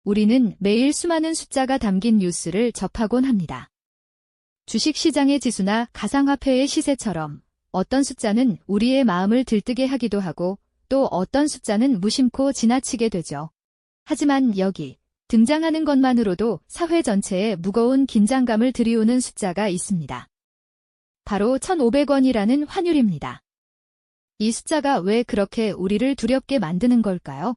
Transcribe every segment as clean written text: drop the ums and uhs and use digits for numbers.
우리는 매일 수많은 숫자가 담긴 뉴스를 접하곤 합니다. 주식시장의 지수나 가상화폐의 시세처럼 어떤 숫자는 우리의 마음을 들뜨게 하기도 하고 또 어떤 숫자는 무심코 지나치게 되죠. 하지만 여기 등장하는 것만으로도 사회 전체에 무거운 긴장감을 들이우는 숫자가 있습니다. 바로 1,500원이라는 환율입니다. 이 숫자가 왜 그렇게 우리를 두렵게 만드는 걸까요?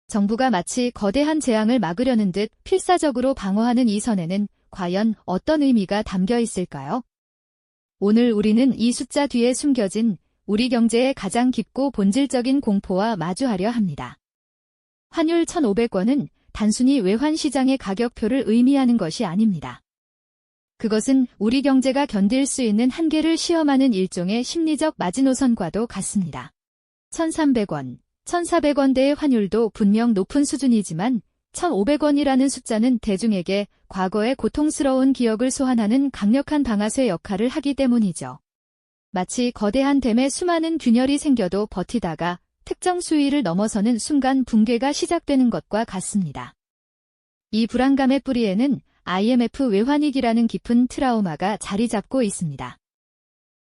정부가 마치 거대한 재앙을 막으려는 듯 필사적으로 방어하는 이 선에는 과연 어떤 의미가 담겨 있을까요? 오늘 우리는 이 숫자 뒤에 숨겨진 우리 경제의 가장 깊고 본질적인 공포와 마주하려 합니다. 환율 1,500원은 단순히 외환시장의 가격표를 의미하는 것이 아닙니다. 그것은 우리 경제가 견딜 수 있는 한계를 시험하는 일종의 심리적 마지노선과도 같습니다. 1,300원, 1,400원대의 환율도 분명 높은 수준이지만 1,500원이라는 숫자는 대중에게 과거의 고통스러운 기억을 소환하는 강력한 방아쇠 역할을 하기 때문이죠. 마치 거대한 댐에 수많은 균열이 생겨도 버티다가 특정 수위를 넘어서는 순간 붕괴가 시작되는 것과 같습니다. 이 불안감의 뿌리에는 IMF 외환위기라는 깊은 트라우마가 자리 잡고 있습니다.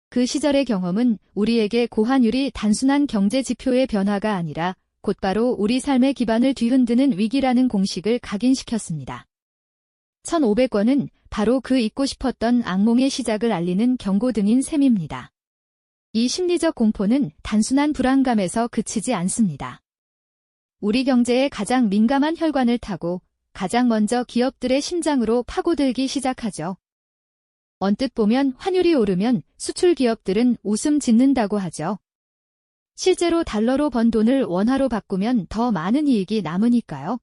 그 시절의 경험은 우리에게 고환율이 단순한 경제 지표의 변화가 아니라 곧바로 우리 삶의 기반을 뒤흔드는 위기라는 공식을 각인시켰습니다. 1,500원은 바로 그 잊고 싶었던 악몽의 시작을 알리는 경고등인 셈입니다. 이 심리적 공포는 단순한 불안감에서 그치지 않습니다. 우리 경제의 가장 민감한 혈관을 타고 가장 먼저 기업들의 심장으로 파고들기 시작하죠. 언뜻 보면 환율이 오르면 수출 기업들은 웃음 짓는다고 하죠. 실제로 달러로 번 돈을 원화로 바꾸면 더 많은 이익이 남으니까요.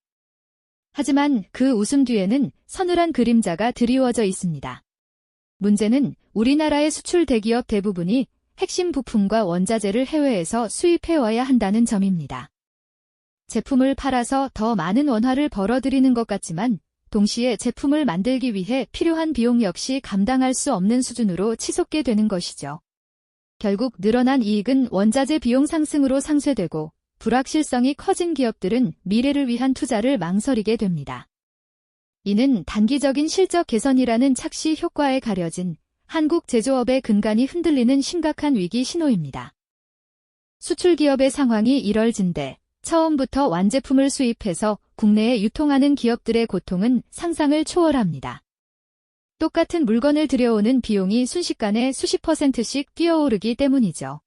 하지만 그 웃음 뒤에는 서늘한 그림자가 드리워져 있습니다. 문제는 우리나라의 수출 대기업 대부분이 핵심 부품과 원자재를 해외에서 수입해와야 한다는 점입니다. 제품을 팔아서 더 많은 원화를 벌어들이는 것 같지만 동시에 제품을 만들기 위해 필요한 비용 역시 감당할 수 없는 수준으로 치솟게 되는 것이죠. 결국 늘어난 이익은 원자재 비용 상승으로 상쇄되고 불확실성이 커진 기업들은 미래를 위한 투자를 망설이게 됩니다. 이는 단기적인 실적 개선이라는 착시 효과에 가려진 한국 제조업의 근간이 흔들리는 심각한 위기 신호입니다. 수출 기업의 상황이 이럴진데 처음부터 완제품을 수입해서 국내에 유통하는 기업들의 고통은 상상을 초월합니다. 똑같은 물건을 들여오는 비용이 순식간에 수십 %씩 뛰어오르기 때문이죠.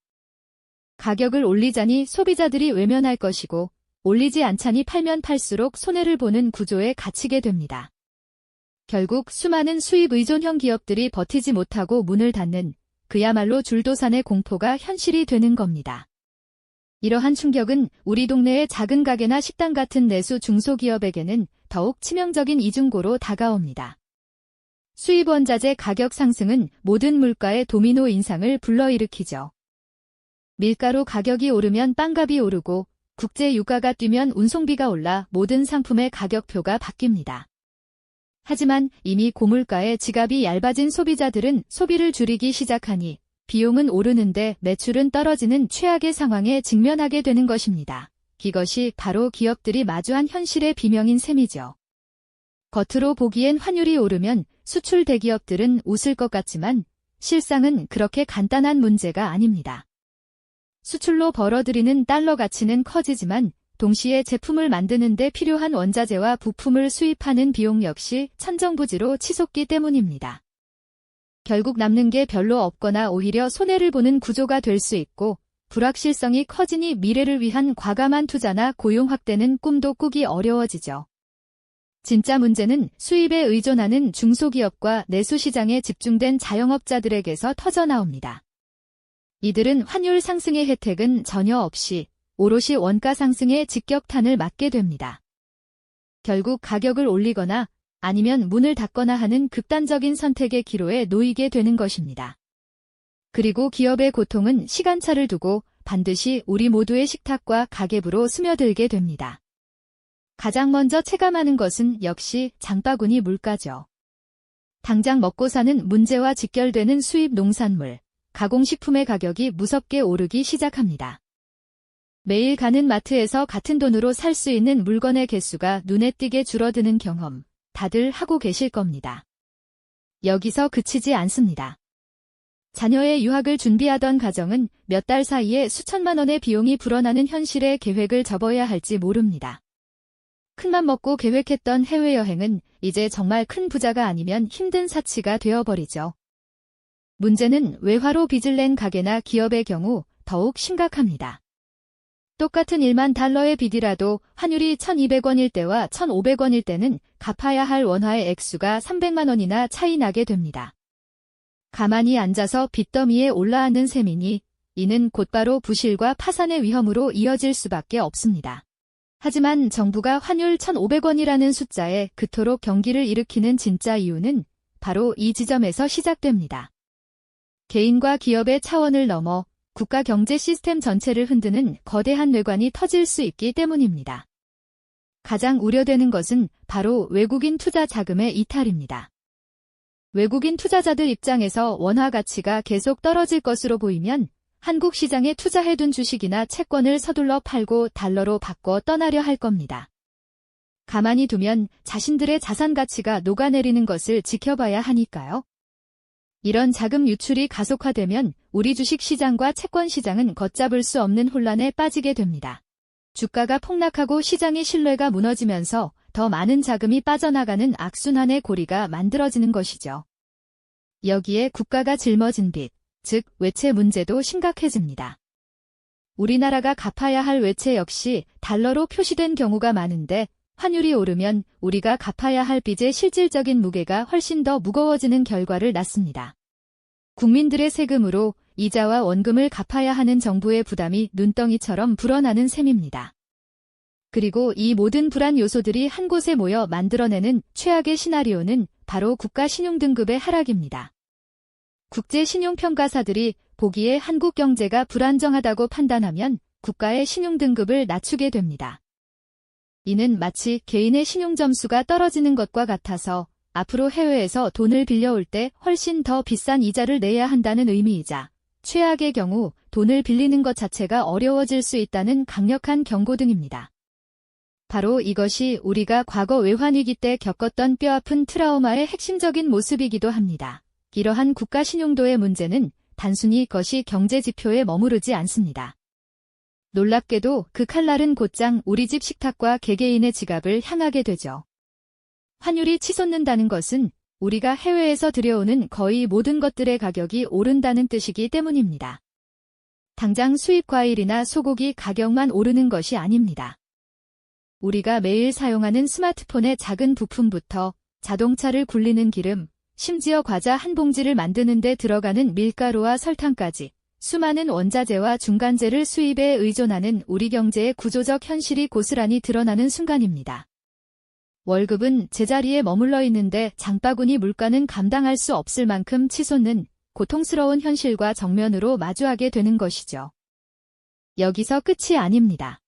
가격을 올리자니 소비자들이 외면할 것이고 올리지 않자니 팔면 팔수록 손해를 보는 구조에 갇히게 됩니다. 결국 수많은 수입 의존형 기업들이 버티지 못하고 문을 닫는 그야말로 줄도산의 공포가 현실이 되는 겁니다. 이러한 충격은 우리 동네의 작은 가게나 식당 같은 내수 중소기업에게는 더욱 치명적인 이중고로 다가옵니다. 수입 원자재 가격 상승은 모든 물가의 도미노 인상을 불러일으키죠. 밀가루 가격이 오르면 빵값이 오르고 국제 유가가 뛰면 운송비가 올라 모든 상품의 가격표가 바뀝니다. 하지만 이미 고물가에 지갑이 얇아진 소비자들은 소비를 줄이기 시작하니 비용은 오르는데 매출은 떨어지는 최악의 상황에 직면하게 되는 것입니다. 이것이 바로 기업들이 마주한 현실의 비명인 셈이죠. 겉으로 보기엔 환율이 오르면 수출 대기업들은 웃을 것 같지만 실상은 그렇게 간단한 문제가 아닙니다. 수출로 벌어들이는 달러 가치는 커지지만 동시에 제품을 만드는 데 필요한 원자재와 부품을 수입하는 비용 역시 천정부지로 치솟기 때문입니다. 결국 남는 게 별로 없거나 오히려 손해를 보는 구조가 될 수 있고 불확실성이 커지니 미래를 위한 과감한 투자나 고용 확대는 꿈도 꾸기 어려워지죠. 진짜 문제는 수입에 의존하는 중소기업과 내수시장에 집중된 자영업자들에게서 터져나옵니다. 이들은 환율 상승의 혜택은 전혀 없이 오롯이 원가 상승의 직격탄을 맞게 됩니다. 결국 가격을 올리거나 아니면 문을 닫거나 하는 극단적인 선택의 기로에 놓이게 되는 것입니다. 그리고 기업의 고통은 시간차를 두고 반드시 우리 모두의 식탁과 가계부로 스며들게 됩니다. 가장 먼저 체감하는 것은 역시 장바구니 물가죠. 당장 먹고 사는 문제와 직결되는 수입 농산물, 가공식품의 가격이 무섭게 오르기 시작합니다. 매일 가는 마트에서 같은 돈으로 살 수 있는 물건의 개수가 눈에 띄게 줄어드는 경험, 다들 하고 계실 겁니다. 여기서 그치지 않습니다. 자녀의 유학을 준비하던 가정은 몇 달 사이에 수천만 원의 비용이 불어나는 현실에 계획을 접어야 할지 모릅니다. 큰맘 먹고 계획했던 해외여행은 이제 정말 큰 부자가 아니면 힘든 사치가 되어버리죠. 문제는 외화로 빚을 낸 가게나 기업의 경우 더욱 심각합니다. 똑같은 1만 달러의 빚이라도 환율이 1,200원일 때와 1,500원일 때는 갚아야 할 원화의 액수가 300만 원이나 차이 나게 됩니다. 가만히 앉아서 빚더미에 올라앉는 셈이니 이는 곧바로 부실과 파산의 위험으로 이어질 수밖에 없습니다. 하지만 정부가 환율 1,500원이라는 숫자에 그토록 경기를 일으키는 진짜 이유는 바로 이 지점에서 시작됩니다. 개인과 기업의 차원을 넘어 국가 경제 시스템 전체를 흔드는 거대한 뇌관이 터질 수 있기 때문입니다. 가장 우려되는 것은 바로 외국인 투자 자금의 이탈입니다. 외국인 투자자들 입장에서 원화 가치가 계속 떨어질 것으로 보이면 한국 시장에 투자해둔 주식이나 채권을 서둘러 팔고 달러로 바꿔 떠나려 할 겁니다. 가만히 두면 자신들의 자산 가치가 녹아내리는 것을 지켜봐야 하니까요. 이런 자금 유출이 가속화되면 우리 주식시장과 채권시장은 걷잡을 수 없는 혼란에 빠지게 됩니다. 주가가 폭락하고 시장의 신뢰가 무너지면서 더 많은 자금이 빠져나가는 악순환의 고리가 만들어지는 것이죠. 여기에 국가가 짊어진 빚, 즉 외채 문제도 심각해집니다. 우리나라가 갚아야 할 외채 역시 달러로 표시된 경우가 많은데 환율이 오르면 우리가 갚아야 할 빚의 실질적인 무게가 훨씬 더 무거워지는 결과를 낳습니다. 국민들의 세금으로 이자와 원금을 갚아야 하는 정부의 부담이 눈덩이처럼 불어나는 셈입니다. 그리고 이 모든 불안 요소들이 한 곳에 모여 만들어내는 최악의 시나리오는 바로 국가 신용등급의 하락입니다. 국제신용평가사들이 보기에 한국 경제가 불안정하다고 판단하면 국가의 신용등급을 낮추게 됩니다. 이는 마치 개인의 신용점수가 떨어지는 것과 같아서 앞으로 해외에서 돈을 빌려올 때 훨씬 더 비싼 이자를 내야 한다는 의미이자 최악의 경우 돈을 빌리는 것 자체가 어려워질 수 있다는 강력한 경고등입니다. 바로 이것이 우리가 과거 외환위기 때 겪었던 뼈아픈 트라우마의 핵심적인 모습이기도 합니다. 이러한 국가 신용도의 문제는 단순히 것이 경제지표에 머무르지 않습니다. 놀랍게도 그 칼날은 곧장 우리 집 식탁과 개개인의 지갑을 향하게 되죠. 환율이 치솟는다는 것은 우리가 해외에서 들여오는 거의 모든 것들의 가격이 오른다는 뜻이기 때문입니다. 당장 수입 과일이나 소고기 가격만 오르는 것이 아닙니다. 우리가 매일 사용하는 스마트폰의 작은 부품부터 자동차를 굴리는 기름, 심지어 과자 한 봉지를 만드는 데 들어가는 밀가루와 설탕까지 수많은 원자재와 중간재를 수입에 의존하는 우리 경제의 구조적 현실이 고스란히 드러나는 순간입니다. 월급은 제자리에 머물러 있는데 장바구니 물가는 감당할 수 없을 만큼 치솟는 고통스러운 현실과 정면으로 마주하게 되는 것이죠. 여기서 끝이 아닙니다.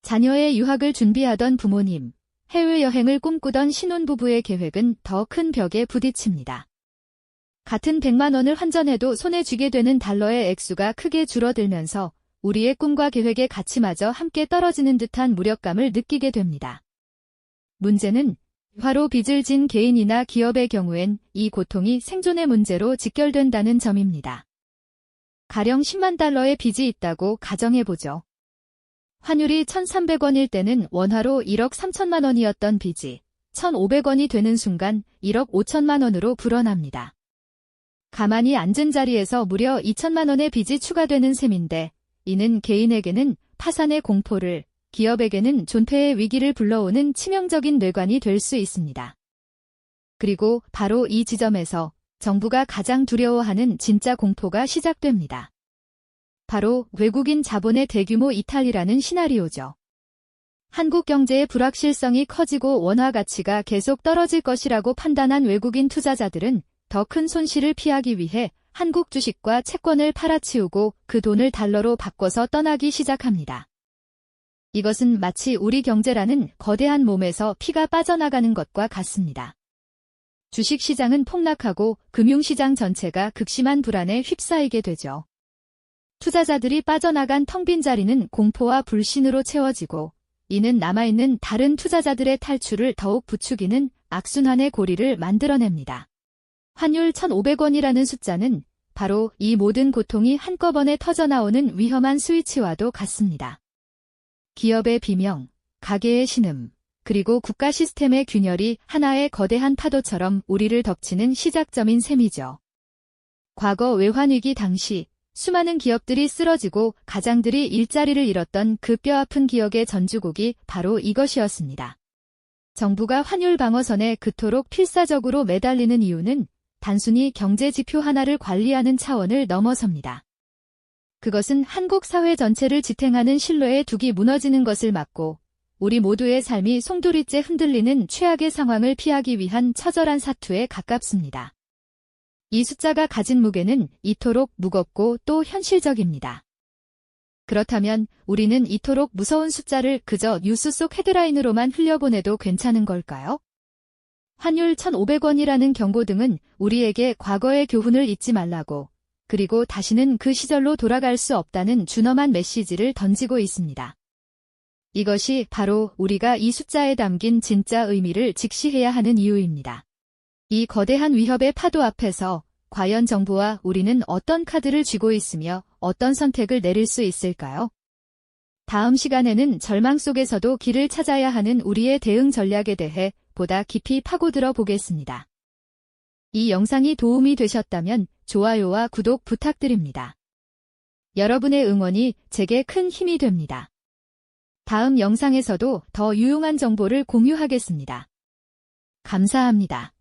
자녀의 유학을 준비하던 부모님, 해외여행을 꿈꾸던 신혼부부의 계획은 더 큰 벽에 부딪힙니다. 같은 100만 원을 환전해도 손에 쥐게 되는 달러의 액수가 크게 줄어들면서 우리의 꿈과 계획의 가치마저 함께 떨어지는 듯한 무력감을 느끼게 됩니다. 문제는 화로 빚을 진 개인이나 기업의 경우엔 이 고통이 생존의 문제로 직결된다는 점입니다. 가령 10만 달러의 빚이 있다고 가정해보죠. 환율이 1,300원일 때는 원화로 1억 3천만 원이었던 빚이 1,500원이 되는 순간 1억 5천만 원으로 불어납니다. 가만히 앉은 자리에서 무려 2천만 원의 빚이 추가되는 셈인데 이는 개인에게는 파산의 공포를, 기업에게는 존폐의 위기를 불러오는 치명적인 뇌관이 될 수 있습니다. 그리고 바로 이 지점에서 정부가 가장 두려워하는 진짜 공포가 시작됩니다. 바로 외국인 자본의 대규모 이탈이라는 시나리오죠. 한국 경제의 불확실성이 커지고 원화 가치가 계속 떨어질 것이라고 판단한 외국인 투자자들은 더 큰 손실을 피하기 위해 한국 주식과 채권을 팔아치우고 그 돈을 달러로 바꿔서 떠나기 시작합니다. 이것은 마치 우리 경제라는 거대한 몸에서 피가 빠져나가는 것과 같습니다. 주식시장은 폭락하고 금융시장 전체가 극심한 불안에 휩싸이게 되죠. 투자자들이 빠져나간 텅 빈 자리는 공포와 불신으로 채워지고, 이는 남아있는 다른 투자자들의 탈출을 더욱 부추기는 악순환의 고리를 만들어냅니다. 환율 1,500원이라는 숫자는 바로 이 모든 고통이 한꺼번에 터져나오는 위험한 스위치와도 같습니다. 기업의 비명, 가계의 신음, 그리고 국가 시스템의 균열이 하나의 거대한 파도처럼 우리를 덮치는 시작점인 셈이죠. 과거 외환위기 당시 수많은 기업들이 쓰러지고 가장들이 일자리를 잃었던 그 뼈아픈 기억의 전주곡이 바로 이것이었습니다. 정부가 환율 방어선에 그토록 필사적으로 매달리는 이유는 단순히 경제 지표 하나를 관리하는 차원을 넘어섭니다. 그것은 한국 사회 전체를 지탱하는 신뢰의 둑이 무너지는 것을 막고 우리 모두의 삶이 송두리째 흔들리는 최악의 상황을 피하기 위한 처절한 사투에 가깝습니다. 이 숫자가 가진 무게는 이토록 무겁고 또 현실적입니다. 그렇다면 우리는 이토록 무서운 숫자를 그저 뉴스 속 헤드라인으로만 흘려보내도 괜찮은 걸까요? 환율 1,500원이라는 경고등은 우리에게 과거의 교훈을 잊지 말라고, 그리고 다시는 그 시절로 돌아갈 수 없다는 준엄한 메시지를 던지고 있습니다. 이것이 바로 우리가 이 숫자에 담긴 진짜 의미를 직시해야 하는 이유입니다. 이 거대한 위협의 파도 앞에서 과연 정부와 우리는 어떤 카드를 쥐고 있으며 어떤 선택을 내릴 수 있을까요? 다음 시간에는 절망 속에서도 길을 찾아야 하는 우리의 대응 전략에 대해 보다 깊이 파고들어 보겠습니다. 이 영상이 도움이 되셨다면 좋아요와 구독 부탁드립니다. 여러분의 응원이 제게 큰 힘이 됩니다. 다음 영상에서도 더 유용한 정보를 공유하겠습니다. 감사합니다.